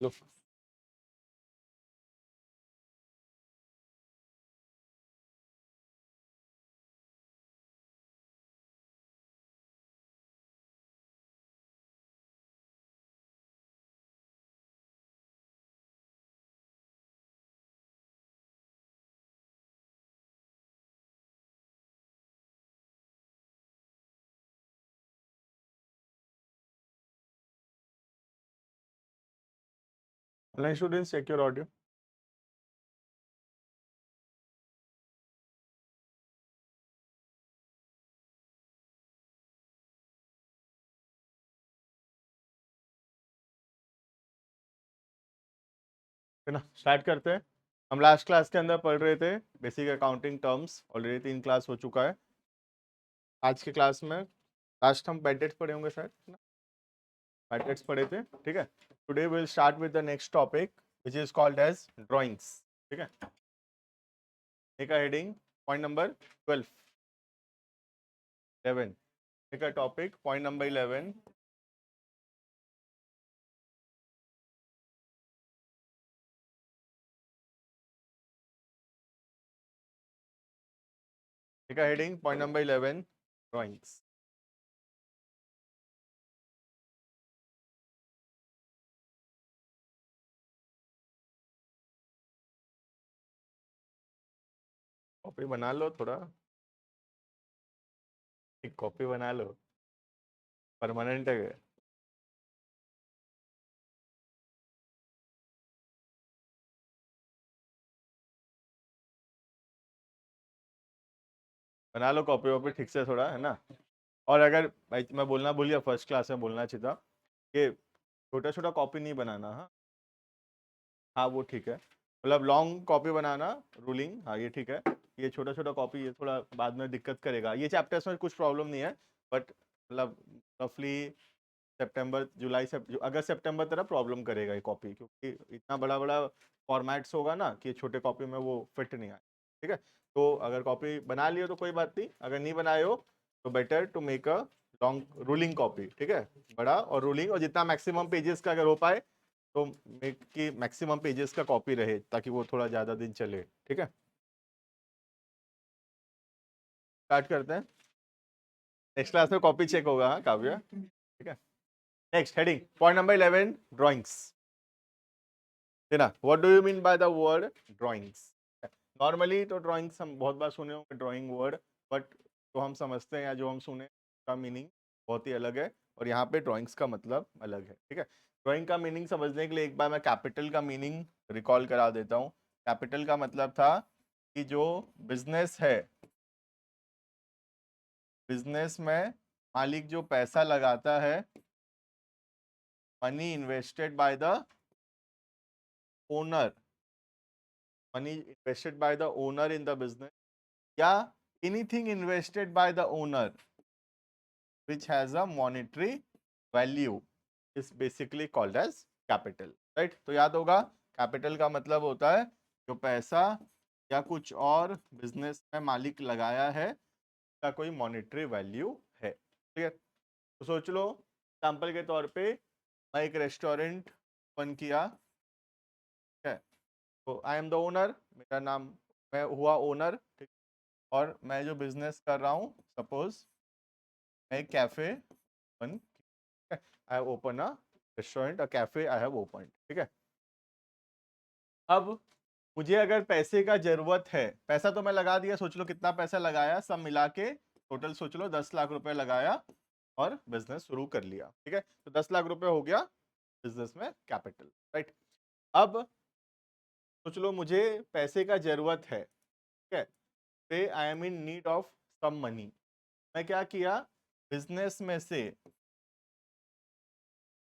Low. Online students, check your audio. है ना, start करते हैं। हम लास्ट क्लास के अंदर पढ़ रहे थे basic accounting terms. Already 3 class हो चुका है। आज के क्लास में लास्ट हम बैड डेट्स पढ़े होंगे शायद, है ना। बैड डेट्स पढ़े थे, ठीक है। Today will start with the next topic which is called as drawings, ठीक है। एक हेडिंग पॉइंट नंबर 12 11, एक टॉपिक पॉइंट नंबर 11। एक heading point number 11 drawings. Copy बना लो, थोड़ा एक कॉपी बना लो, परमानेंट है। बना लो कॉपी वॉपी ठीक से थोड़ा, है ना। और अगर भाई मैं बोलना भूल गया, फर्स्ट क्लास में बोलना चाहिए था कि छोटा छोटा कॉपी नहीं बनाना। हाँ हाँ, वो ठीक है। मतलब लॉन्ग कॉपी बनाना, रूलिंग, हाँ ये ठीक है। ये छोटा छोटा कॉपी ये थोड़ा बाद में दिक्कत करेगा। ये चैप्टर्स में कुछ प्रॉब्लम नहीं है, बट मतलब रफली सितंबर जुलाई से अगस्त सितंबर तरह प्रॉब्लम करेगा ये कॉपी, क्योंकि इतना बड़ा बड़ा फॉर्मेट्स होगा ना कि छोटे कॉपी में वो फिट नहीं आए, ठीक है। तो अगर कॉपी बना लियो तो कोई बात नहीं, अगर नहीं बनाए हो तो better to make a long ruling copy, ठीक है। बड़ा और रूलिंग, और जितना मैक्सिमम पेजेस का अगर हो पाए तो मेक की मैक्सिमम पेजेस का कॉपी रहे, ताकि वो थोड़ा ज्यादा दिन चले, ठीक है। स्टार्ट करते हैं। नेक्स्ट क्लास में कॉपी चेक होगा, हाँ काव्या, ठीक है। Next heading point number 11 drawings, है ना। What do you mean by the word drawings. Normally तो ड्राइंग्स हम बहुत बार सुने होंगे, ड्राइंग वर्ड, बट जो हम समझते हैं या जो हम सुने का मीनिंग बहुत ही अलग है, और यहाँ पे ड्राइंग्स का मतलब अलग है, ठीक है। ड्राइंग का मीनिंग समझने के लिए एक बार मैं कैपिटल का मीनिंग रिकॉल करा देता हूँ। कैपिटल का मतलब था कि जो बिजनेस है, बिजनेस में मालिक जो पैसा लगाता है, money invested by the owner, money invested by the owner in the business, या anything invested by the owner which has a monetary value is basically called as capital, right। तो याद होगा, कैपिटल का मतलब होता है जो पैसा या कुछ और बिजनेस में मालिक लगाया है का कोई मॉनेटरी वैल्यू है, ठीक है। तो सोच लो एग्जाम्पल के तौर पे मैं एक रेस्टोरेंट ओपन किया, ठीक है। तो आई एम द ओनर, मेरा नाम, मैं हुआ ओनर, ठीक। और मैं जो बिजनेस कर रहा हूँ, सपोज मैं एक cafe open, I have open a restaurant, a cafe I have open, ठीक है। अब मुझे अगर पैसे का जरूरत है, पैसा तो मैं लगा दिया, सोच लो कितना पैसा लगाया, सब मिला के टोटल सोच लो 10 लाख रुपए लगाया और बिजनेस शुरू कर लिया, ठीक है। तो 10 लाख रुपए हो गया बिजनेस में कैपिटल, राइट। अब सोच लो मुझे पैसे का जरूरत है, ठीक है। पे I am in need of some money. मैं क्या किया, बिजनेस में से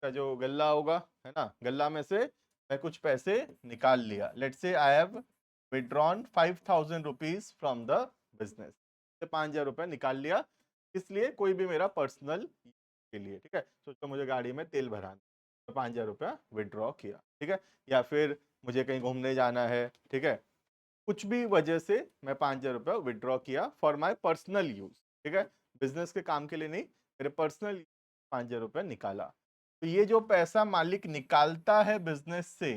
का जो गल्ला होगा, है ना, गल्ला में से मैं कुछ पैसे निकाल लिया। लेट से I have withdrawn 5,000 rupees from the business, 5,000 रुपये निकाल लिया। इसलिए कोई भी मेरा पर्सनल के लिए, ठीक है। सोचो मुझे गाड़ी में तेल भराना, तो 5,000 रुपया विड्रॉ किया, ठीक है। या फिर मुझे कहीं घूमने जाना है, ठीक है। कुछ भी वजह से मैं 5,000 रुपया विड्रॉ किया फॉर माई पर्सनल यूज, ठीक है। बिजनेस के काम के लिए नहीं, मेरे पर्सनल 5,000 रुपया निकाला। तो ये जो पैसा मालिक निकालता है बिजनेस से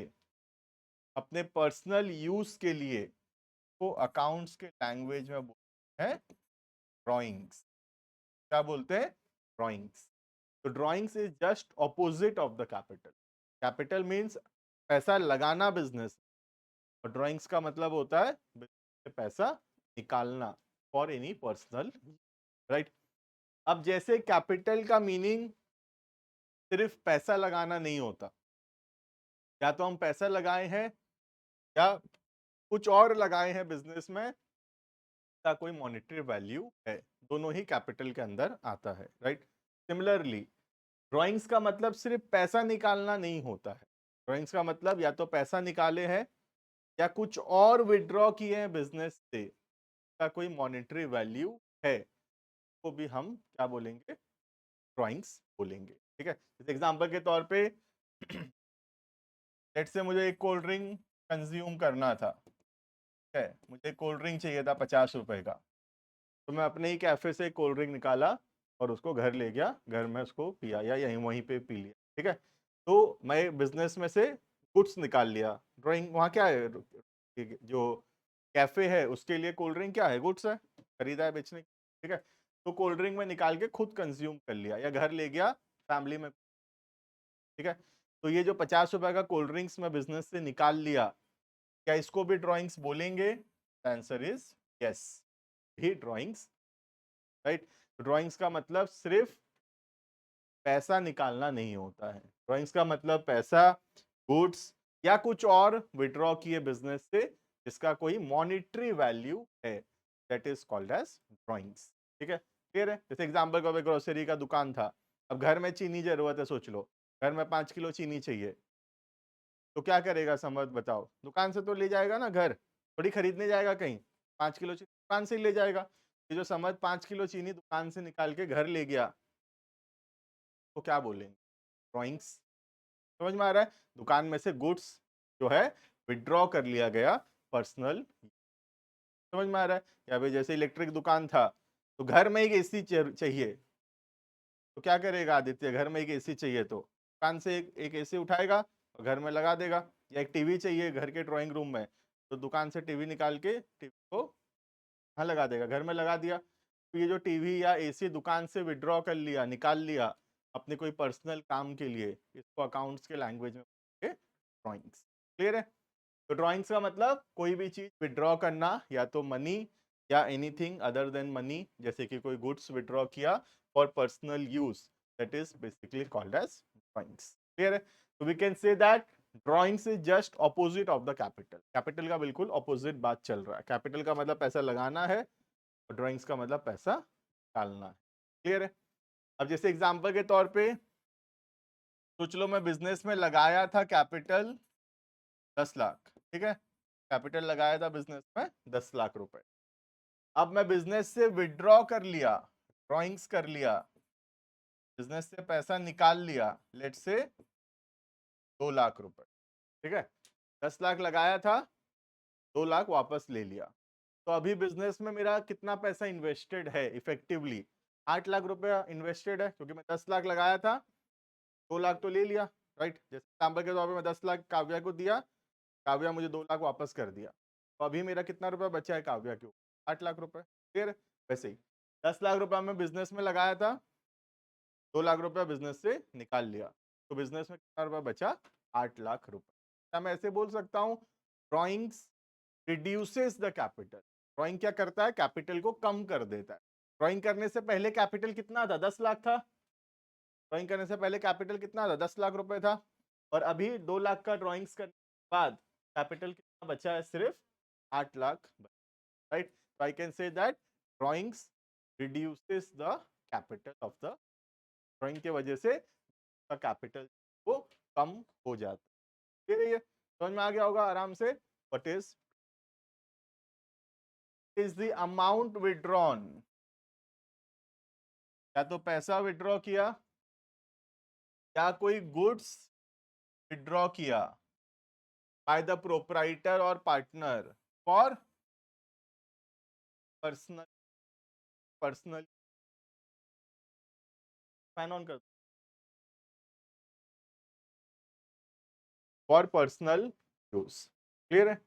अपने पर्सनल यूज के लिए, वो अकाउंट्स के लैंग्वेज में बोलते हैं ड्राइंग्स। क्या बोलते हैं? ड्राइंग्स। तो drawings is just opposite of the capital. Capital means पैसा लगाना बिजनेस, और ड्राइंग्स का मतलब होता है business से पैसा निकालना फॉर एनी पर्सनल, राइट। अब जैसे कैपिटल का मीनिंग सिर्फ पैसा लगाना नहीं होता, या तो हम पैसा लगाए हैं या कुछ और लगाए हैं बिजनेस में का कोई मॉनेटरी वैल्यू है, दोनों ही कैपिटल के अंदर आता है, राइट। सिमिलरली ड्राइंग्स का मतलब सिर्फ पैसा निकालना नहीं होता है। ड्राइंग्स का मतलब या तो पैसा निकाले हैं या कुछ और विड्रॉ किए हैं बिजनेस से का कोई मॉनेटरी वैल्यू है, तो भी हम क्या बोलेंगे? ड्राइंग्स बोलेंगे, ठीक है। जैसे एग्जांपल के तौर पे लेट्स से मुझे एक कोल्ड ड्रिंक कंज्यूम करना था, ठीक है, मुझे कोल्ड ड्रिंक चाहिए था 50 रुपए का। तो मैं अपने ही कैफे से कोल्ड ड्रिंक निकाला और उसको घर ले गया, घर में उसको पिया या यहीं वहीं पे पी लिया, ठीक है। तो मैं बिजनेस में से गुड्स निकाल लिया। ड्राइंग वहाँ क्या है, जो कैफे है उसके लिए कोल्ड ड्रिंक क्या है? गुड्स है, खरीदा है बेचने, ठीक है। तो कोल्ड ड्रिंक में निकाल के खुद कंज्यूम कर लिया या घर ले गया फैमिली में, ठीक है। तो ये जो 50 रुपए का कोल्ड ड्रिंक्स में बिजनेस से निकाल लिया, क्या इसको भी ड्राइंग्स बोलेंगे? Answer is yes, he drawings, right. Drawings का मतलब सिर्फ पैसा निकालना नहीं होता है। ड्राइंग्स का मतलब पैसा, गुड्स या कुछ और विड्रॉ किए बिजनेस से जिसका कोई मॉनेटरी वैल्यू है, that is called as drawings, ठीक है। क्लियर है? जैसे एग्जांपल को, ग्रोसरी का दुकान था, अब घर में चीनी जरूरत है, सोच लो घर में 5 किलो चीनी चाहिए, तो क्या करेगा समझ बताओ? दुकान से तो ले जाएगा ना, घर थोड़ी खरीदने जाएगा कहीं। 5 किलो चीनी दुकान से ही ले जाएगा। ये जो समझ 5 किलो चीनी दुकान से निकाल के घर ले गया, तो क्या बोलेंगे? ड्राइंग्स। समझ में आ रहा है? दुकान में से गुड्स जो है विड्रॉ कर लिया गया पर्सनल। समझ में आ रहा है? या फिर जैसे इलेक्ट्रिक दुकान था, तो घर में एक एसी चाहिए, तो क्या करेगा आदित्य? घर में एक एसी चाहिए तो दुकान से एक एसी उठाएगा और घर में लगा देगा। या एक टीवी चाहिए घर के ड्राइंग रूम में, तो दुकान से टीवी निकाल के टीवी को हाँ लगा देगा, घर में लगा दिया। तो ये जो टीवी या एसी दुकान से विड्रॉ कर लिया, निकाल लिया अपने कोई पर्सनल काम के लिए, इसको अकाउंट्स के लैंग्वेज में ड्राइंग्स। क्लियर है? तो ड्राइंग्स का मतलब कोई भी चीज विड्रॉ करना, या तो मनी या एनीथिंग अदर देन मनी, जैसे कि कोई गुड्स विड्रॉ किया for personal use, that is basically called as drawings. Clear है? तो we can say that drawings is just opposite of the capital. Capital का बिल्कुल ऑपोजिट बात चल रहा है। कैपिटल का मतलब पैसा लगाना है और ड्राइंग्स का मतलब पैसा निकालना है। क्लियर है? अब जैसे एग्जांपल के तौर पे सोच लो मैं बिजनेस में लगाया था कैपिटल 10 लाख, ठीक है। कैपिटल लगाया था बिजनेस में 10 लाख रुपए। अब मैं बिजनेस से विड्रॉ कर लिया, ड्रॉइंग्स कर लिया, बिजनेस से पैसा निकाल लिया, लेट से 2 लाख रुपए, ठीक है। 10 लाख लगाया था, 2 लाख वापस ले लिया। तो अभी बिजनेस में मेरा कितना पैसा इन्वेस्टेड है? इफेक्टिवली 8 लाख रुपया इन्वेस्टेड है, क्योंकि मैं 10 लाख लगाया था, 2 लाख तो ले लिया, राइट। जैसे एग्जाम्पल के तौर पर मैं 10 लाख काव्या को दिया, काव्या मुझे 2 लाख वापस कर दिया, तो अभी मेरा कितना रुपया बचा है काव्या के ऊपर? 8 लाख रुपए। क्लियर है? वैसे ही 10 लाख रुपया मैं बिजनेस में लगाया था, 2 लाख रुपया बिजनेस से निकाल लिया, तो बिजनेस में कितना रुपया बचा? 8 लाख रुपए। क्या मैं ऐसे बोल सकता हूँ drawings reduces the capital? Drawing क्या करता है? कैपिटल को कम कर देता है। ड्रॉइंग करने से पहले कैपिटल कितना था? 10 लाख था। ड्रॉइंग करने से पहले कैपिटल कितना था? 10 लाख रुपए था। और अभी 2 लाख का ड्रॉइंग्स करने के बाद कैपिटल कितना बचा है? सिर्फ 8 lakh, right. So I can say that drawings reduces the capital of the drawing की वजह से का कैपिटल वो कम हो जाता है। फिर ये समझ में आ गया होगा आराम से। What is the amount withdrawn? या तो पैसा विड्रॉ किया या कोई गुड्स विड्रॉ किया बाय द प्रोप्राइटर और partner for personal, personal. Fan on कर फॉर पर्सनल यूज। क्लियर है?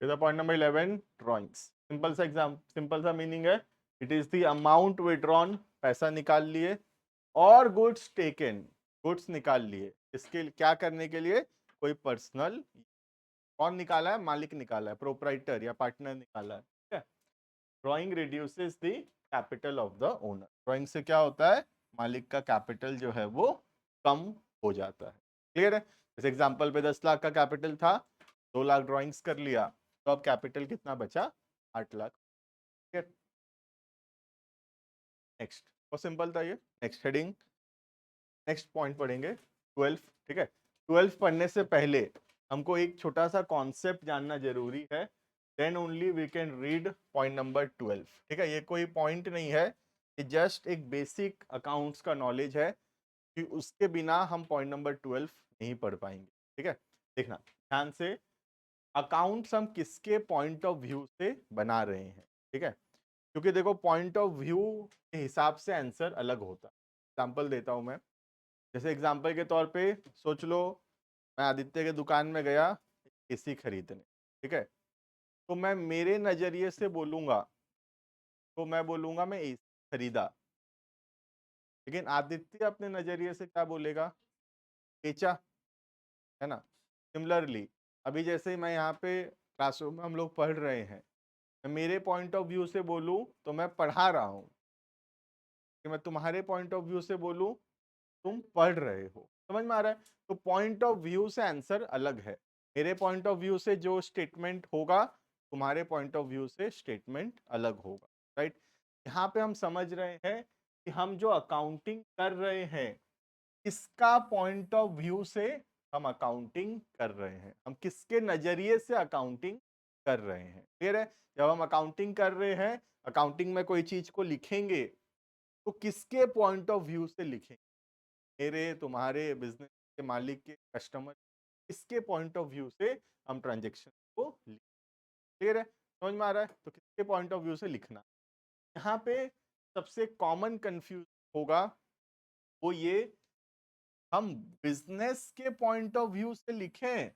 Point number 11, drawings. सिंपल सा एग्जाम, सिंपल सा मीनिंग है, it is the amount withdrawn, पैसा निकाल लिए, और गुड्स टेकन, गुड्स निकाल लिए। इसके क्या करने के लिए? कोई पर्सनल, कौन निकाला है? मालिक निकाला है, प्रोप्राइटर या पार्टनर निकाला है। ठीक है? Drawing reduces the capital of the owner. Drawing से क्या होता है? मालिक का कैपिटल जो है वो कम हो जाता है। क्लियर है? इस एग्जांपल पे 10 लाख का कैपिटल था, 2 लाख ड्रॉइंग्स कर लिया, तो अब कैपिटल कितना बचा? 8 लाख। नेक्स्ट, बहुत सिंपल था ये। नेक्स्ट हेडिंग, नेक्स्ट पॉइंट पढ़ेंगे 12। ठीक है? 12 पढ़ने से पहले हमको एक छोटा सा कॉन्सेप्ट जानना जरूरी है, then only we can read point number 12। ठीक है? ये कोई पॉइंट नहीं है, ये जस्ट एक बेसिक अकाउंट्स का नॉलेज है, कि उसके बिना हम पॉइंट नंबर 12 नहीं पढ़ पाएंगे। ठीक है? देखना ध्यान से, अकाउंट्स हम किसके पॉइंट ऑफ व्यू से बना रहे हैं। ठीक है? क्योंकि देखो पॉइंट ऑफ व्यू के हिसाब से आंसर अलग होता है। एग्जाम्पल देता हूं मैं, जैसे एग्जाम्पल के तौर पे सोच लो, मैं आदित्य के दुकान में गया एसी खरीदने। ठीक है? तो मैं मेरे नजरिए से बोलूंगा, तो मैं बोलूंगा मैं एसी खरीदा, लेकिन आदित्य अपने नजरिए से क्या बोलेगा? बेचा। है ना? सिमिलरली, अभी जैसे मैं यहाँ पे क्लासरूम में हम लोग पढ़ रहे हैं, मैं मेरे पॉइंट ऑफ व्यू से बोलूं तो मैं पढ़ा रहा हूँ, कि मैं तुम्हारे पॉइंट ऑफ व्यू से बोलूं तुम पढ़ रहे हो। समझ में आ रहा है? तो पॉइंट ऑफ व्यू से आंसर अलग है। मेरे पॉइंट ऑफ व्यू से जो स्टेटमेंट होगा, तुम्हारे पॉइंट ऑफ व्यू से स्टेटमेंट अलग होगा। राइट? यहाँ पे हम समझ रहे हैं कि हम जो अकाउंटिंग कर रहे हैं, किसका पॉइंट ऑफ व्यू से हम अकाउंटिंग कर रहे हैं, हम किसके नजरिए से अकाउंटिंग कर रहे हैं। क्लियर है? जब हम अकाउंटिंग कर रहे हैं, अकाउंटिंग में कोई चीज को लिखेंगे, तो किसके पॉइंट ऑफ व्यू से लिखेंगे? मेरे, तुम्हारे, बिजनेस के मालिक के, कस्टमर, इसके पॉइंट ऑफ व्यू से हम ट्रांजेक्शन को लिखें। क्लियर है? समझ में आ रहा है? तो किसके पॉइंट ऑफ व्यू से लिखना। यहाँ पे सबसे कॉमन कंफ्यूज होगा वो ये, हम बिजनेस के पॉइंट ऑफ व्यू से लिखें,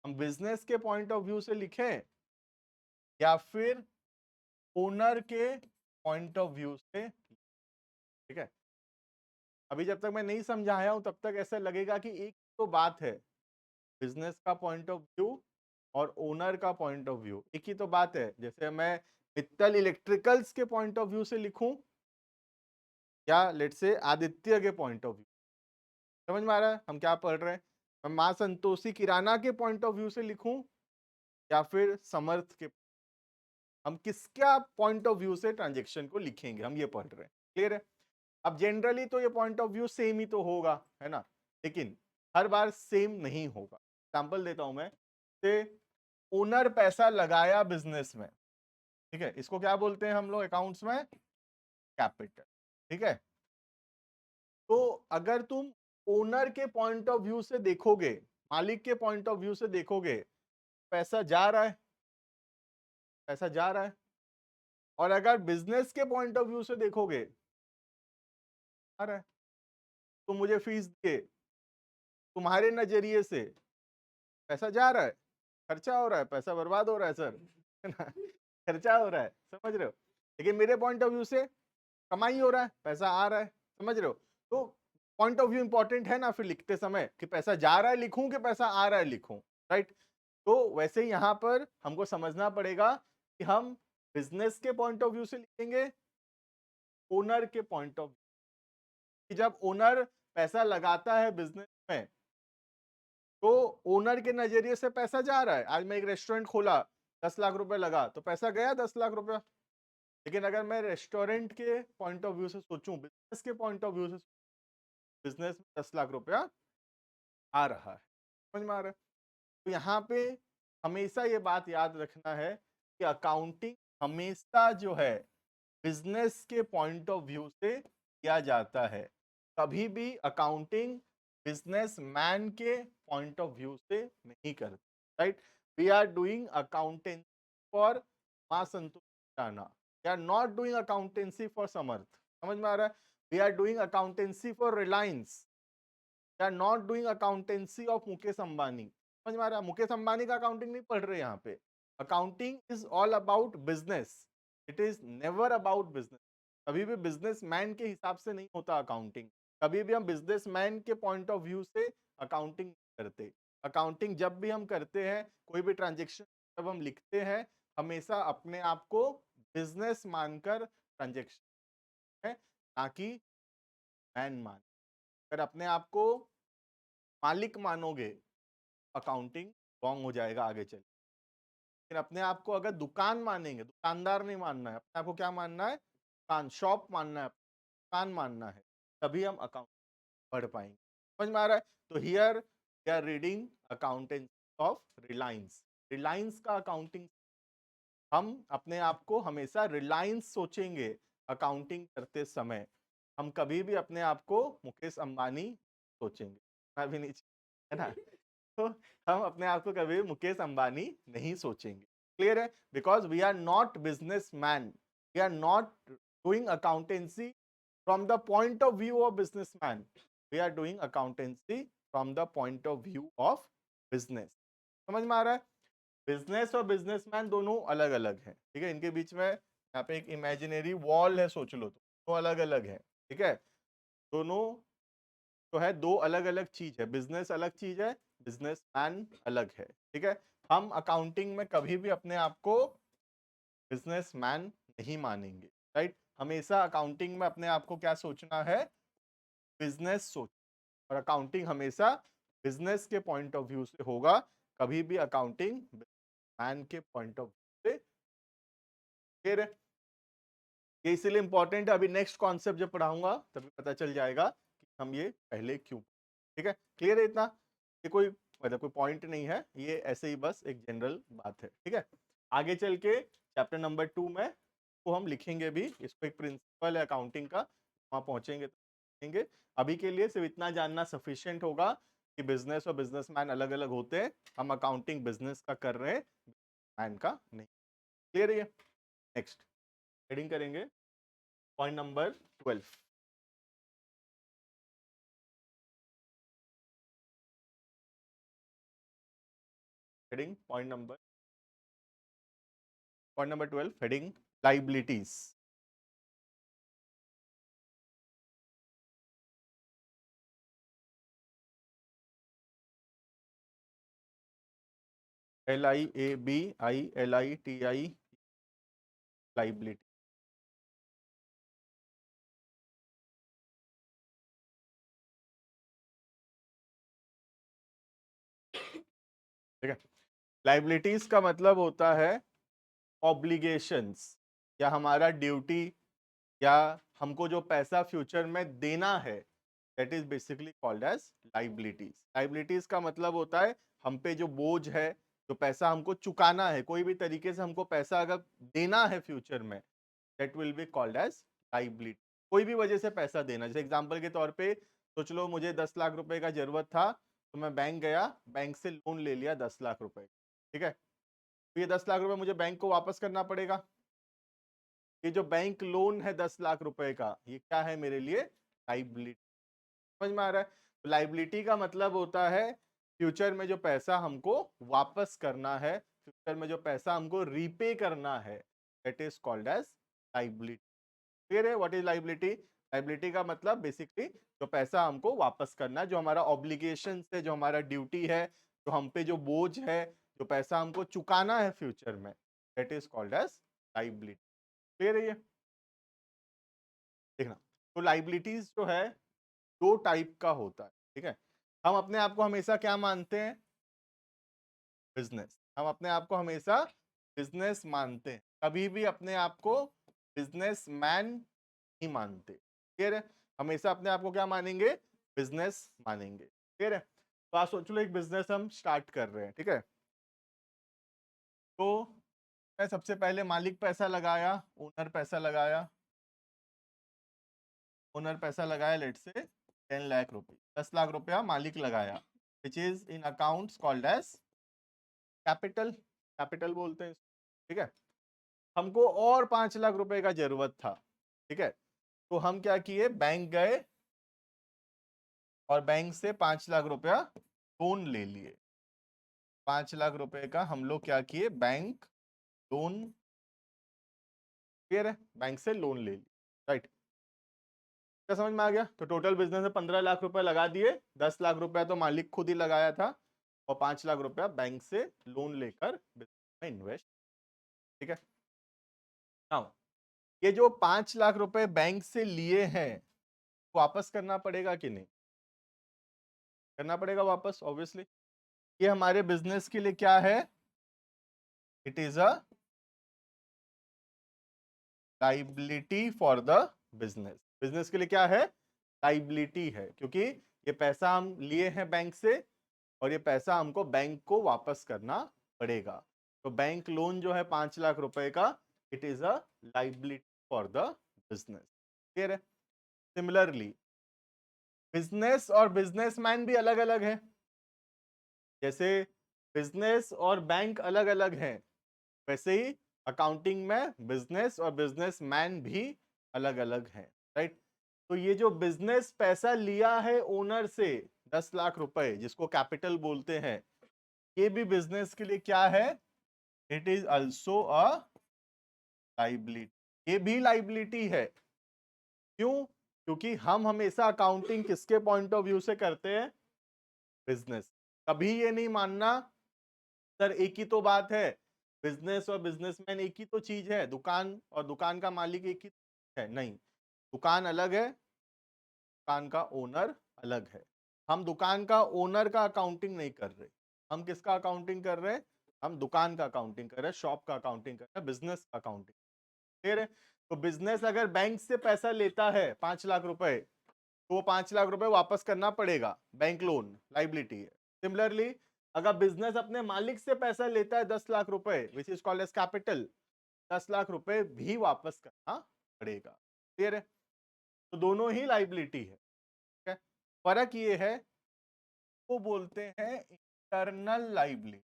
हम बिजनेस के पॉइंट ऑफ व्यू से लिखें, या फिर ओनर के पॉइंट ऑफ व्यू से। ठीक है? अभी जब तक मैं नहीं समझाया हूं तब तक ऐसा लगेगा कि एक तो बात है, बिजनेस का पॉइंट ऑफ व्यू और ओनर का पॉइंट ऑफ व्यू एक ही तो बात है। जैसे मैं मित्तल इलेक्ट्रिकल्स के पॉइंट ऑफ व्यू से लिखूं, या लेट से आदित्य के पॉइंट ऑफ व्यू। समझ में आ रहा है हम क्या पढ़ रहे हैं? मैं मां संतोषी किराना के पॉइंट ऑफ व्यू से लिखूं, या फिर समर्थ के, हम किसका पॉइंट ऑफ व्यू से ट्रांजेक्शन को लिखेंगे, हम ये पढ़ रहे हैं। क्लियर है? अब जनरली तो ये पॉइंट ऑफ व्यू सेम ही तो होगा, है ना? लेकिन हर बार सेम नहीं होगा। एग्जाम्पल देता हूं मैं, ओनर पैसा लगाया बिजनेस में। ठीक है? इसको क्या बोलते हैं हम लोग अकाउंट्स में? कैपिटल। ठीक है? तो अगर तुम ओनर के पॉइंट ऑफ व्यू से देखोगे, मालिक के पॉइंट ऑफ व्यू से देखोगे, पैसा जा रहा है, पैसा जा रहा है। और अगर बिजनेस के पॉइंट ऑफ व्यू से देखोगे, आ रहा है। तुम मुझे फीस दिए, तुम्हारे नजरिए से पैसा जा रहा है, खर्चा हो रहा है, पैसा बर्बाद हो रहा है सर, है ना? खर्चा हो रहा है, समझ रहे हो? लेकिन मेरे पॉइंट ऑफ व्यू से कमाई हो रहा है, पैसा आ रहा है। समझ रहे हो? तो पॉइंट ऑफ व्यू इंपॉर्टेंट है ना फिर लिखते समय, कि पैसा जा रहा है लिखूं कि पैसा आ रहा है लिखूं। राइट? तो वैसे ही यहां पर हमको समझना पड़ेगा कि हम बिजनेस के पॉइंट ऑफ व्यू से लिखेंगे, ओनर के पॉइंट ऑफ व्यू। कि जब ओनर पैसा लगाता है बिजनेस में, तो ओनर के नजरिए से पैसा जा रहा है। आज मैं एक रेस्टोरेंट खोला, 10 लाख रुपए लगा, तो पैसा गया 10 लाख रुपया। लेकिन अगर मैं रेस्टोरेंट के पॉइंट ऑफ व्यू से सोचूं, बिजनेस के पॉइंट ऑफ व्यू से, बिजनेस में 10 लाख रुपया आ रहा है। समझ में आ रहा है? तो यहाँ पे हमेशा ये बात याद रखना है कि अकाउंटिंग हमेशा जो है बिजनेस के पॉइंट ऑफ व्यू से किया जाता है, कभी भी अकाउंटिंग बिजनेस मैन के पॉइंट ऑफ व्यू से नहीं करते। Right, we are doing accountancy for Maa Santoshi Rana, we are not doing accountancy for Samarth. समझ में आ रहा है? We are doing accountancy for Reliance, we are not doing accountancy of Mukesh Ambani. समझ में आ रहा है? मुकेश अंबानी का अकाउंटिंग नहीं पढ़ रहे यहाँ पे। Accounting is all about business, it is never about business. कभी भी बिजनेस मैन के हिसाब से नहीं होता अकाउंटिंग, कभी भी हम बिजनेस मैन के पॉइंट ऑफ व्यू से अकाउंटिंग करते। अकाउंटिंग जब भी हम करते हैं, कोई भी ट्रांजेक्शन जब हम लिखते हैं, हमेशा अपने आप को बिजनेस मानकर ट्रांजेक्शन है, ना कि मैन मान। अगर अपने आप को मालिक मानोगे, अकाउंटिंग रॉन्ग हो जाएगा आगे चल। लेकिन अपने आप को अगर दुकान मानेंगे, दुकानदार नहीं मानना है, अपने आप को क्या मानना है? दुकान, शॉप मानना है, दुकान मानना है, तभी हम अकाउंट पढ़ पाएंगे। समझ में आ रहा है? तो here we are reading accountancy of Reliance. Reliance का अकाउंटिंग, हम अपने आप को हमेशा रिलायंस सोचेंगे अकाउंटिंग करते समय। हम कभी भी अपने आप को मुकेश अंबानी सोचेंगे, अभी नहीं, है ना? तो हम अपने आप को कभी मुकेश अंबानी नहीं सोचेंगे। क्लियर है? Because we are not business man, we are not doing accountancy from the point of view of business man, we are doing accountancy from the point of view of business. समझ में आ रहा है? Business और businessman दोनों अलग अलग हैं। ठीक है, इनके बीच में यहाँ पे एक इमेजिनरी वॉल है, सोच लो, तो दोनों अलग अलग है। ठीक है, दोनों तो है, दो अलग अलग चीज है। बिजनेस अलग चीज है, बिजनेसमैन अलग है। ठीक है, हम अकाउंटिंग में कभी भी अपने आप को बिजनेसमैन नहीं मानेंगे। राइट, हमेशा अकाउंटिंग में अपने आप को क्या सोचना है? बिजनेस सोच। और अकाउंटिंग हमेशा बिजनेस के पॉइंट ऑफ व्यू से होगा, कभी भी अकाउंटिंग मैन के पॉइंट ऑफ व्यू से। फिर ये इसलिए इंपॉर्टेंट है, अभी नेक्स्ट कॉन्सेप्ट जब पढ़ाऊंगा तभी पता चल जाएगा कि हम ये पहले क्यों। ठीक है, क्लियर है इतना? ये कोई मतलब कोई पॉइंट नहीं है, ये ऐसे ही बस एक जनरल बात है। ठीक है, आगे चल के चैप्टर नंबर 2 में को हम लिखेंगे भी, इसको एक प्रिंसिपल है अकाउंटिंग का, वहां पहुंचेंगे तो लिखेंगे। अभी के लिए सिर्फ इतना जानना सफिशिएंट होगा कि बिजनेस और बिजनेसमैन अलग अलग होते हैं, हम अकाउंटिंग बिजनेस का कर रहे हैं, मैन का नहीं। क्लियर है? नेक्स्ट हेडिंग करेंगे point number 12। Heading point number 12, heading liabilities. LIABILITI, liability. ठीक है, लाइबिलिटीज का मतलब होता है ऑब्लिगेशंस, या हमारा ड्यूटी, या हमको जो पैसा फ्यूचर में देना है, that is basically called as liabilities. Liabilities का मतलब होता है हम पे जो बोझ है, जो पैसा हमको चुकाना है, कोई भी तरीके से हमको पैसा अगर देना है फ्यूचर में, that will be called as liability. कोई भी वजह से पैसा देना, जैसे एग्जांपल के तौर पे सोच लो मुझे 10 लाख रुपए का जरूरत था, तो मैं बैंक गया, बैंक से लोन ले लिया 10 लाख रुपए। ठीक है, तो ये 10 लाख रुपए मुझे बैंक को वापस करना पड़ेगा। ये जो बैंक लोन है 10 लाख रुपए का, ये क्या है मेरे लिए? लाइबिलिटी। समझ में आ रहा है? तो लाइबिलिटी का मतलब होता है फ्यूचर में जो पैसा हमको वापस करना है, फ्यूचर में जो पैसा हमको रीपे करना है, that is called as liability. Clear है? What is liability? लाइबिलिटी का मतलब बेसिकली जो पैसा हमको वापस करना है, जो हमारा ऑब्लिगेशन है, जो हमारा ड्यूटी है, जो हम पे जो बोझ है, जो पैसा हमको चुकाना है फ्यूचर में, that is called as liability. Clear है ये? देखना, तो लाइबिलिटीज जो है दो टाइप का होता है। ठीक है, हम अपने आप को हमेशा क्या मानते हैं? बिजनेस। हम अपने आप को हमेशा बिजनेस मानते हैं, कभी भी अपने आप को बिजनेस मैन नहीं मानते। क्लियर है? हमेशा अपने आप को क्या मानेंगे? बिजनेस मानेंगे। क्लियर है? तो आप सोच लो एक बिजनेस हम स्टार्ट कर रहे हैं, ठीक है। तो मैं सबसे पहले मालिक पैसा लगाया, ओनर पैसा लगाया लेट से 10 लाख रुपए, 10 लाख रुपया मालिक लगाया, which is in accounts called as capital, capital बोलते हैं, ठीक है। हमको और 5 लाख रुपए का जरूरत था, ठीक है। तो हम क्या किए, बैंक गए और बैंक से 5 लाख रुपया लोन ले लिए। 5 लाख रुपए का हम लोग क्या किए, बैंक लोन, क्लियर है, बैंक से लोन ले लिया, राइट। क्या समझ में आ गया? तो टोटल बिजनेस में 15 लाख रुपए लगा दिए, 10 लाख रुपया तो मालिक खुद ही लगाया था और 5 लाख रुपया बैंक से लोन लेकर बिजनेस में इन्वेस्ट, ठीक है। नाउ ये जो 5 लाख रुपए बैंक से लिए हैं वापस करना पड़ेगा कि नहीं? करना पड़ेगा वापस, ऑब्वियसली। ये हमारे बिजनेस के लिए क्या है? It is a liability for the business. Business के लिए क्या है? लाइबिलिटी है, क्योंकि ये पैसा हम लिए हैं बैंक से और ये पैसा हमको बैंक को वापस करना पड़ेगा। तो बैंक लोन जो है 5 लाख रुपए का, it is a liability for the business, clear है। सिमिलरली बिजनेस और बिजनेसमैन भी अलग अलग है। जैसे बिजनेस और बैंक अलग अलग हैं, वैसे ही अकाउंटिंग में बिजनेस और बिजनेसमैन भी अलग अलग हैं, राइट। तो ये जो बिजनेस पैसा लिया है ओनर से 10 लाख रुपए, जिसको कैपिटल बोलते हैं, ये भी बिजनेस के लिए क्या है? It is also a liability. ये भी लाइबिलिटी है। क्यों? क्योंकि हम हमेशा अकाउंटिंग किसके पॉइंट ऑफ व्यू से करते हैं? बिजनेस। कभी ये नहीं मानना सर एक ही तो बात है, बिजनेस और बिजनेसमैन एक ही तो चीज है, दुकान और दुकान का मालिक एक ही है, नहीं। दुकान अलग है, दुकान का ओनर अलग है। हम दुकान का ओनर का अकाउंटिंग नहीं कर रहे, हम किसका अकाउंटिंग कर रहे हैं? हम दुकान का अकाउंटिंग कर रहे हैं, शॉप का अकाउंटिंग कर रहे हैं, बिजनेस का अकाउंटिंग, क्लियर है। तो बिजनेस अगर बैंक से पैसा लेता है 5 लाख रुपए, तो वो 5 लाख रुपए वापस करना पड़ेगा, बैंक लोन लाइबिलिटी है। सिमिलरली अगर बिजनेस अपने मालिक से पैसा लेता है 10 लाख रुपए, which is called as capital, 10 lakh रुपए भी वापस करना पड़ेगा, क्लियर है। तो दोनों ही लाइबिलिटी है, ठीक है। फर्क ये है, वो बोलते हैं इंटरनल लाइबिलिटी,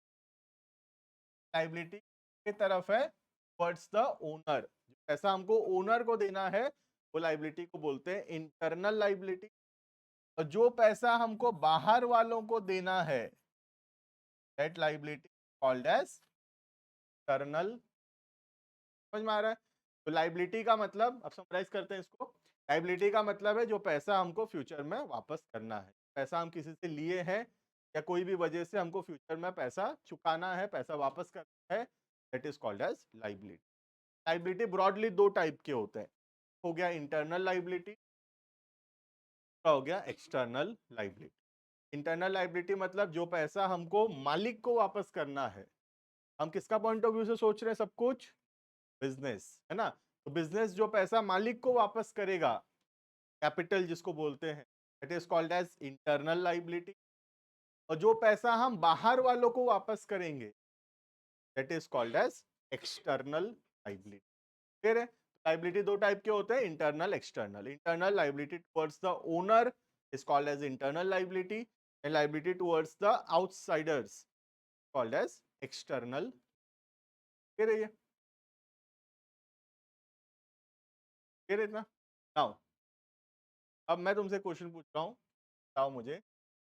लाइबिलिटी की तरफ है टुवर्ड्स द ओनर, पैसा हमको ओनर को देना है, वो लाइबिलिटी को बोलते हैं इंटरनल लाइबिलिटी। और जो पैसा हमको बाहर वालों को देना है, that liability called as external. समझ में आ रहा है? तो लाइबिलिटी का मतलब, अब समराइज करते हैं इसको। लाइबिलिटी का मतलब है जो पैसा हमको फ्यूचर में वापस करना है, पैसा हम किसी से लिए हैं या कोई भी वजह से हमको फ्यूचर में पैसा चुकाना है, पैसा वापस करना है, that is called as liability. Liability broadly दो टाइप के होते हैं, हो गया इंटरनल लाइबिलिटी, हो गया एक्सटर्नल लाइबिलिटी। इंटरनल लाइबिलिटी मतलब जो पैसा हमको मालिक को वापस करना है, हम किसका पॉइंट ऑफ व्यू से सोच रहे हैं सब कुछ? बिजनेस, है ना। तो बिजनेस जो पैसा मालिक को वापस करेगा, कैपिटल जिसको बोलते हैं, it is called as internal liability. और जो पैसा हम बाहर वालों को वापस करेंगे, that is called as external liability, clear है। लाइबिलिटी दो टाइप के होते हैं, internal external. Internal liability towards the owner is called as internal liability, and liability towards the outsiders called as external, clear है ये? क्लियर है इतना? Now अब मैं तुमसे क्वेश्चन पूछ रहा हूँ, बताओ मुझे।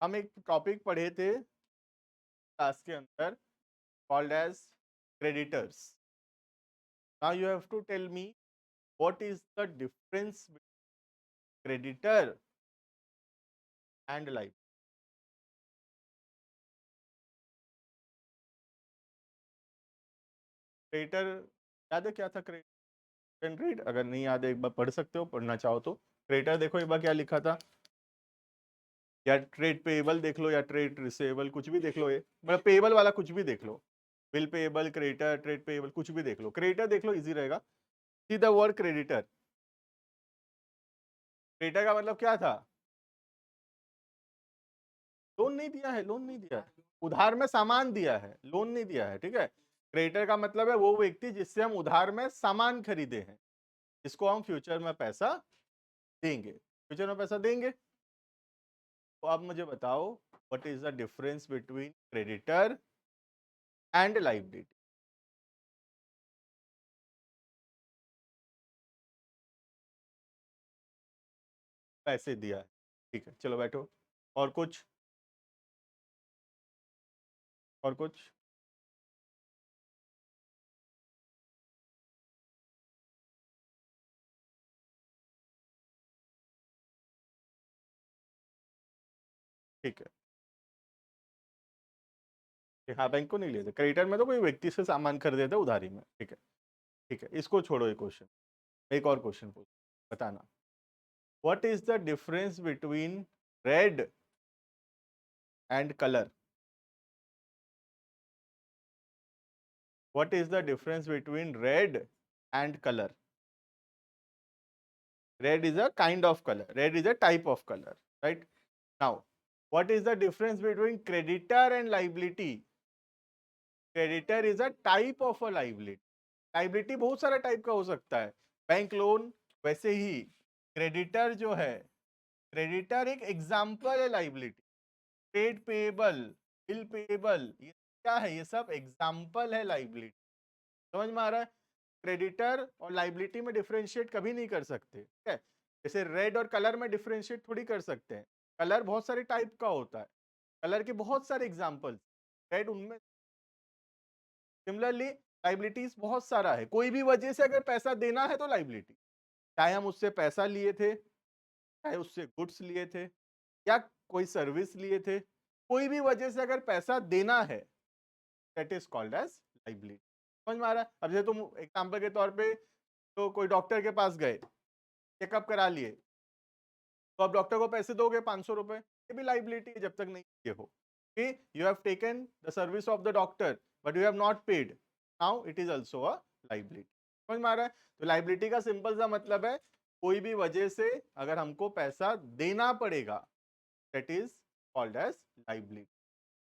हम एक टॉपिक पढ़े थे क्लास के अंदर called as creditors. Now you have to tell me what is the difference between creditor and life. Creditor याद है क्या था? क्रेडिट रीड, अगर नहीं याद है एक बार पढ़ सकते हो, पढ़ना चाहो तो। क्रेडिटर देखो एक बार क्या लिखा था, या ट्रेड पेएबल देख लो या ट्रेड रिसीवेबल, कुछ भी देख लो, ये मतलब पेएबल वाला कुछ भी देख लो, bill payable, creditor, trade payable, कुछ भी देख लो। क्रेडिटर देख लो, इजी रहेगा। See the word creditor, creditor का मतलब क्या था? लोन नहीं दिया है, लोन नहीं दिया है, उधार में सामान दिया है, लोन नहीं दिया है, ठीक है। क्रेडिटर का मतलब है वो व्यक्ति जिससे हम उधार में सामान खरीदे हैं, इसको हम फ्यूचर में पैसा देंगे, फ्यूचर में पैसा देंगे। तो आप मुझे बताओ what is the difference between creditor and liability. पैसे दिया है, ठीक है, चलो बैठो। और कुछ, और कुछ? ठीक है कि हाँ, बैंक को नहीं लेते, क्रेडिटर में तो कोई व्यक्ति से सामान खरीदे थे उधारी में, ठीक है। ठीक है, इसको छोड़ो, एक क्वेश्चन, एक और क्वेश्चन पूछ, बताना what is the difference between red and colour. What is the difference between red and colour. Red is a kind of color. Red is a type of color, right? Now, what is the difference between creditor and liability? Creditor is a type of a liability. Liability बहुत सारा type का हो सकता है, bank loan, वैसे ही creditor जो है, creditor एक एग्जाम्पल है liability. Trade payable, bill payable, ये क्या है? ये सब एग्जाम्पल है लाइबिलिटी। समझ में आ रहा है? क्रेडिटर और लाइबिलिटी में डिफरेंशिएट कभी नहीं कर सकते, ठीक है। जैसे रेड और कलर में डिफरेंशिएट थोड़ी कर सकते हैं। कलर बहुत सारे टाइप का होता है, कलर के बहुत सारे एग्जांपल्स, रेड उनमें। सिमिलरली लाइबिलिटीज बहुत सारा है, कोई भी वजह से अगर पैसा देना है तो लाइबिलिटी, चाहे हम उससे पैसा लिए थे, चाहे उससे गुड्स लिए थे, या कोई सर्विस लिए थे, कोई भी वजह से अगर पैसा देना है, that is called as liability. समझ में आ रहा है? अब जैसे तुम एग्जाम्पल के तौर पे तो कोई डॉक्टर के पास गए, चेकअप करा लिए, तो आप डॉक्टर को पैसे दोगे 500 रुपए, ये भी लाइबिलिटी है जब तक नहीं किए हो, कि you have taken the service of the doctor but you have not paid, now it is also a liability. समझ में आ रहा है? तो लाइबिलिटी का सिंपल सा मतलब है कोई भी वजह से अगर हमको पैसा देना पड़ेगा, that is called as liability.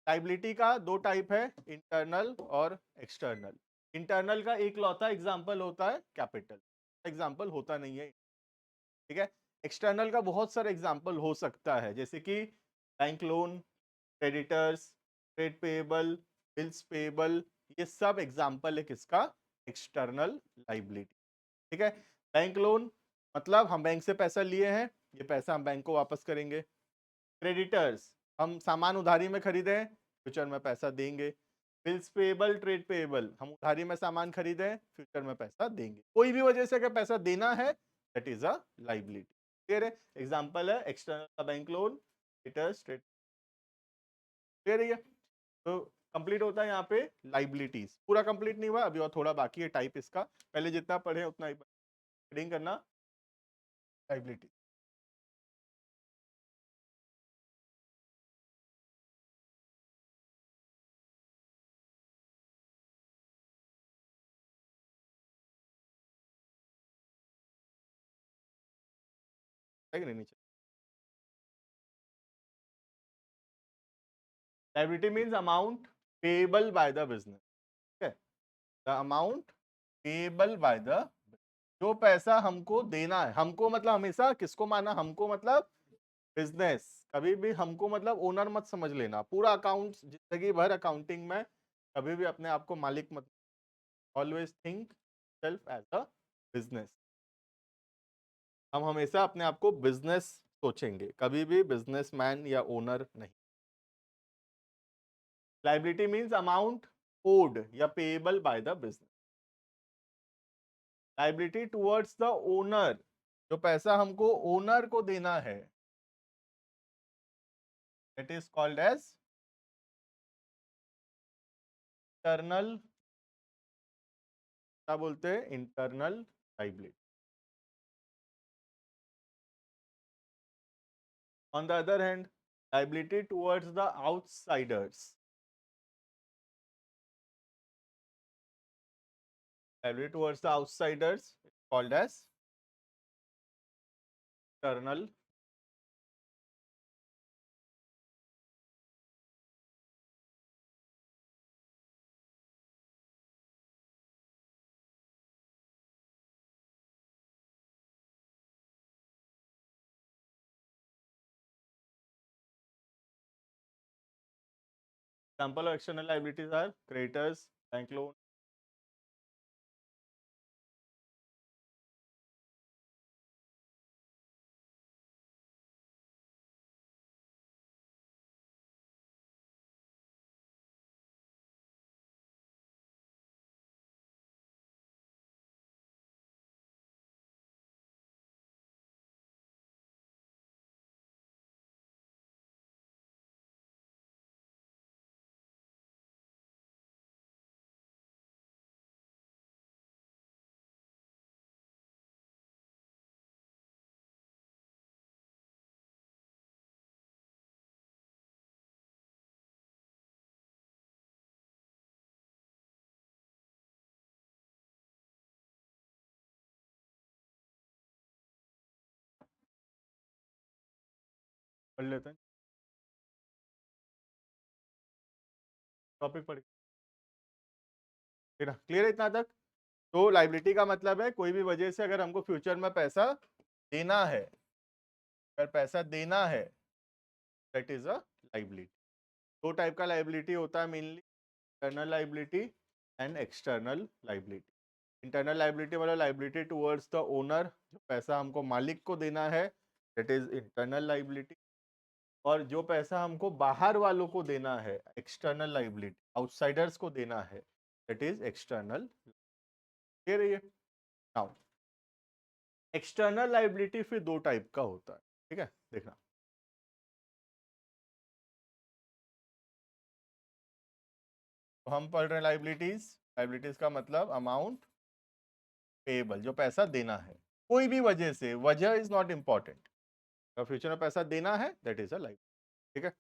Liability का दो टाइप है, इंटरनल और एक्सटर्नल। इंटरनल का एक लौता एग्जाम्पल होता है कैपिटल, एग्जाम्पल होता नहीं है, ठीक है। एक्सटर्नल का बहुत सारे एग्जाम्पल हो सकता है, जैसे कि bank loan, creditors, trade payable, bills payable, ये सब एग्जाम्पल है किसका? एक्सटर्नल लाइबिलिटी, ठीक है। बैंक लोन मतलब हम बैंक से पैसा लिए हैं, ये पैसा हम बैंक को वापस करेंगे। क्रेडिटर्स, हम सामान उधारी में खरीदे हैं, फ्यूचर में पैसा देंगे। बिल्स पेएबल, ट्रेड पेएबल, हम उधारी में सामान खरीदे हैं, फ्यूचर में पैसा देंगे। कोई भी वजह से अगर पैसा देना है, that is a liability. Clear है? एग्जांपल है एक्सटर्नल का bank loan, creditors, trade. Clear है ये? तो कंप्लीट होता है यहाँ पे लाइबिलिटीज, पूरा कंप्लीट नहीं हुआ, अभी और थोड़ा बाकी है टाइप इसका, पहले जितना पढ़े उतना ही रीडिंग करना। लाइबिलिटी, है कि नहीं? नीचे liability means amount payable by the business, ठीक है। The amount payable by the, जो पैसा हमको देना है, हमको मतलब हमेशा किसको माना? हमको मतलब बिजनेस। कभी भी हमको मतलब ओनर मत समझ लेना, पूरा अकाउंट जिंदगी भर अकाउंटिंग में कभी भी अपने आप को मालिक मत, always think self as a business. हम हमेशा अपने आप को बिजनेस सोचेंगे, कभी भी बिजनेसमैन या ओनर नहीं। लाइबिलिटी मीन्स अमाउंट ओड या payable by the business. Liability towards the owner, जो पैसा हमको ओनर को देना है, it is called as internal, क्या बोलते हैं? Internal liability. On the other hand, liability towards the outsiders, liability towards the outsiders is called as external Example of external liabilities are creditors, bank loan. पढ़ लेते हैं topic पढ़ के, clear है इतना तक? तो लाइबिलिटी का मतलब है कोई भी वजह से अगर हमको फ्यूचर में पैसा देना है, अगर पैसा देना है, दैट इज अ लाइबिलिटी। दो टाइप का लाइबिलिटी होता है mainly, internal liability and external liability. Internal liability मतलब लाइबिलिटी टुवर्ड्स द ओनर, जो पैसा हमको मालिक को देना है, दैट इज इंटरनल लाइबिलिटी। और जो पैसा हमको बाहर वालों को देना है, एक्सटर्नल लाइबिलिटी, आउटसाइडर्स को देना है, दैट इज एक्सटर्नल। क्लियर है ये? नाउ एक्सटर्नल लाइबिलिटी फिर दो टाइप का होता है, ठीक है, देखना। तो हम पढ़ रहे हैं लाइबिलिटीज। लाइबिलिटीज का मतलब अमाउंट पेएबल, जो पैसा देना है कोई भी वजह से, वजह इज नॉट इंपॉर्टेंट, अगर फ्यूचर में पैसा देना है दैट इज अ लाइबिलिटी, ठीक है।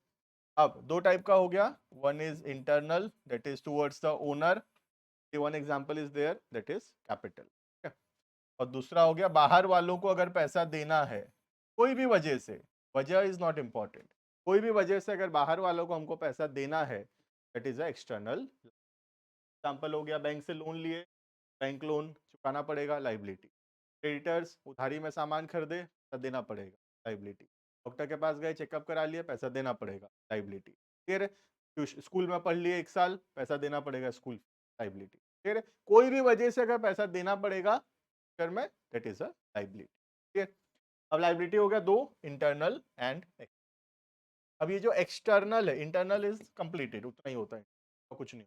अब दो टाइप का हो गया, one is internal, that is towards the owner, one example is there, that is capital, ठीक है। और दूसरा हो गया बाहर वालों को अगर पैसा देना है कोई भी वजह से, वजह इज नॉट इंपॉर्टेंट, कोई भी वजह से अगर बाहर वालों को हमको पैसा देना है, that is a external. Example हो गया बैंक से लोन लिए, बैंक लोन चुकाना पड़ेगा, लाइबिलिटी। क्रेडिटर्स उधारी में सामान खरीदे, पैसा देना पड़ेगा, लाइबिलिटी। डॉक्टर के पास गए, चेकअप करा लिए, पैसा देना पड़ेगा, लाइबिलिटी। फिर स्कूल में पढ़ लिए 1 साल, पैसा देना पड़ेगा स्कूल, लाइबिलिटी। फिर कोई भी वजह से अगर पैसा देना पड़ेगा फ्यूचर में, दैट इज अ लाइबिलिटी। ठीक है। अब लाइबिलिटी हो गया दो, इंटरनल एंड। अब ये जो एक्सटर्नल है, इंटरनल इज कंप्लीटेड, उतना ही होता है तो कुछ नहीं।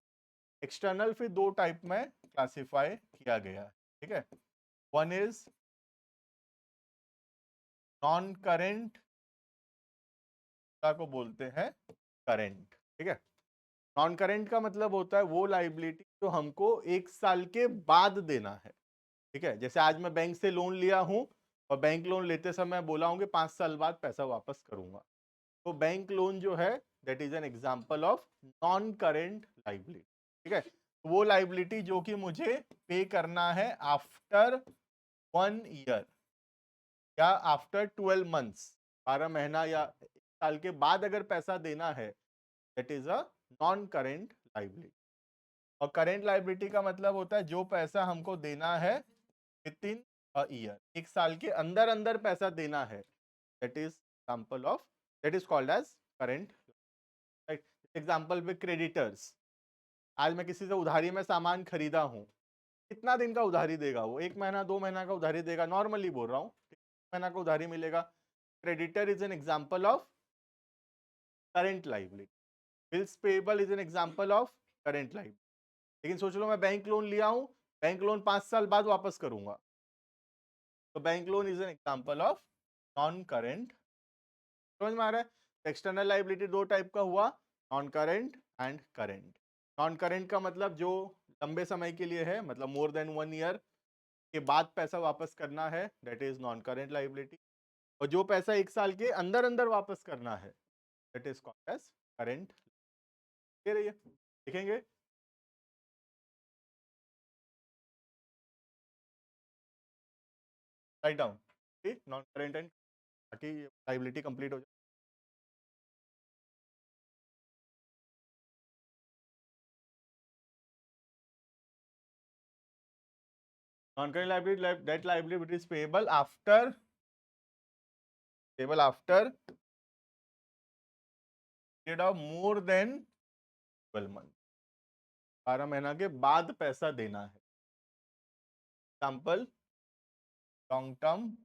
एक्सटर्नल फिर दो टाइप में क्लासिफाई किया गया है, ठीक है। वन इज नॉन करेंट, को बोलते हैं करेंट, ठीक है। नॉन करेंट का मतलब होता है वो लाइबिलिटी जो हमको 1 साल के बाद देना है, ठीक है। जैसे आज मैं बैंक से लोन लिया हूं और बैंक लोन लेते समय बोला हूं कि 5 साल बाद पैसा वापस करूंगा, तो बैंक लोन जो है that is an example of non current liability, ठीक है। वो लाइबिलिटी जो कि मुझे पे करना है आफ्टर 1 ईयर या आफ्टर 12 मंथ्स, 12 महीना या 1 साल के बाद अगर पैसा देना है, that is a non current liability. और करेंट लाइबिलिटी का मतलब होता है जो पैसा हमको देना है विद इन अ ईयर, 1 साल के अंदर अंदर पैसा देना है, that is example of, that is called as current. Example पे क्रेडिटर्स, आज मैं किसी से उधारी में सामान खरीदा हूं, कितना दिन का उधारी देगा वो, 1 महीना 2 महीना का उधारी देगा, नॉर्मली बोल रहा हूँ, 1 महीना का उधारी मिलेगा। Creditor is an example of current liability, bills payable is an example of current liability. लेकिन सोच लो मैं बैंक लोन लिया हूं, बैंक लोन 5 साल बाद वापस करूंगा, तो bank loan is an example of non current. समझ में आ रहा है? एक्सटर्नल लाइबिलिटी दो टाइप का हुआ, non current and current. Non current का मतलब जो लंबे समय के लिए है, मतलब मोर देन 1 ईयर के बाद पैसा वापस करना है, that is non current liability. और जो पैसा 1 साल के अंदर अंदर वापस करना है, that is called as current. रहिए देखेंगे। Write down non current and, ताकि लाइबिलिटी कंप्लीट हो जाए। Non current liability, that liability is payable after, payable after period of more than 12 month, 12 महीना के बाद पैसा देना है। Example, long term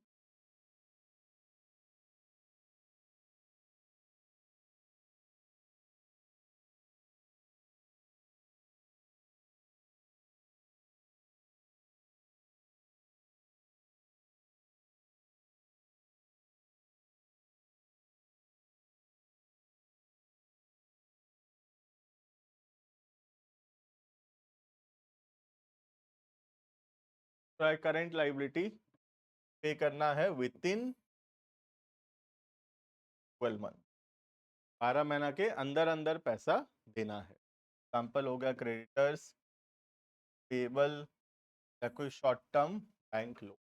current liability pay करना है विद इन 12 मंथ, 12 महीना के अंदर अंदर पैसा देना है। एग्जाम्पल हो गया क्रेडिटर्स, पेबल या कोई शॉर्ट टर्म बैंक लोन।